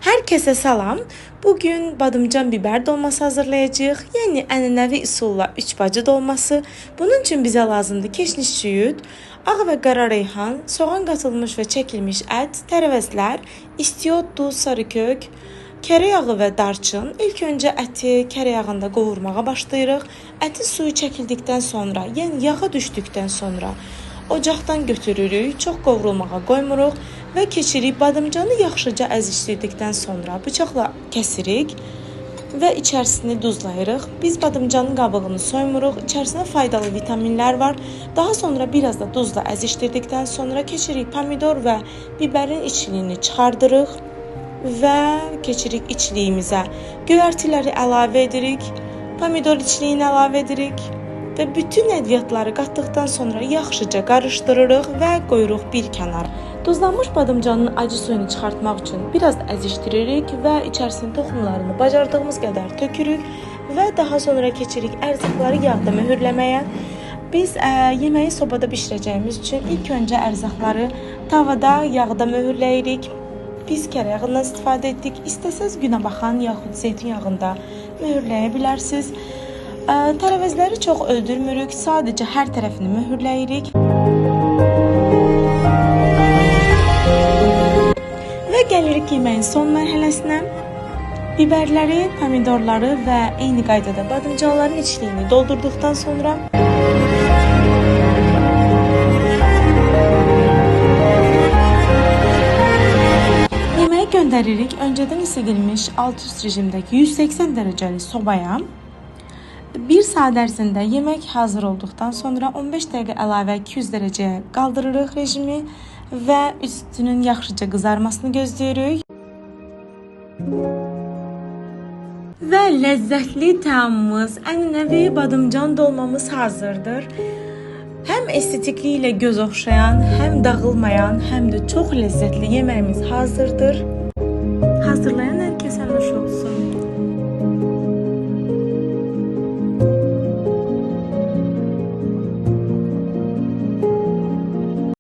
Herkese salam. Bugün badımcan biber dolması hazırlayacağıq. Yəni ənənəvi üsulla 3 bacı dolması. Bunun üçün bizə lazımdır keşniş süd, ağ və qara reyhan, soğan qatılmış və çəkilmiş ət, tərəvəzlər, istiot, duz, sarı kök, kərə yağı və darçın. İlk öncə əti kərə yağında qovurmağa başlayırıq. Ətin suyu çəkildikdən sonra, yəni yağa düşdükdən sonra ocaqdan götürürük, çox qovrulmağa qoymuruq və keçirik. Badımcanı yaxşıca əzişdirdikdən sonra bıçaqla kəsirik və içərisini duzlayırıq. Biz badımcanın qabığını soymuruq, içərisində faydalı vitaminlər var. Daha sonra biraz da duzla əzişdirdikdən sonra keçirik pomidor və bibərin içliyini çıxardırıq və keçirik içliyimizə. Göyərtiləri əlavə edirik, pomidor içliyini əlavə edirik və bütün ədviyyatları qatdıqdan sonra yaxşıca qarışdırırıq və qoyuruq bir kənara. Duzlanmış badımcanın acı suyunu çıxartmaq üçün biraz da əzişdiririk və içərisinin toxumlarını bacardığımız qədər tökürük və daha sonra keçirik ərzaqları yağda möhürləməyə. Biz yeməyi sobada bişirəcəyimiz üçün ilk öncə ərzaqları tavada yağda möhürləyirik. Biz kərə yağından istifadə etdik. İstəsəz günə baxan yaxud zeytin yağında möhürləyə bilərsiniz. Tərəvəzləri çox öldürmürük, sadəcə hər tərəfini möhürləyirik. Və gəlirik yeməyin son mərhələsinə. Biberləri, pomidorları və eyni qaydada badımcanların içliyini doldurduqdan sonra yeməyi göndəririk. Öncədən isidilmiş alt üst rejimdəki 180 dərəcəli sobaya. 1 saat ərzində yemək hazır olduqdan sonra 15 dəqiqə əlavə 200 dərəcəyə qaldırırıq rejimi və üstünün yaxşıca qızarmasını gözləyirik. Və ləzzətli təamımız, ənənəvi badımcan dolmamız hazırdır. Həm estetikliyi ilə göz oxşayan, həm dağılmayan, həm də çox ləzzətli yeməyimiz hazırdır. Hazırlayan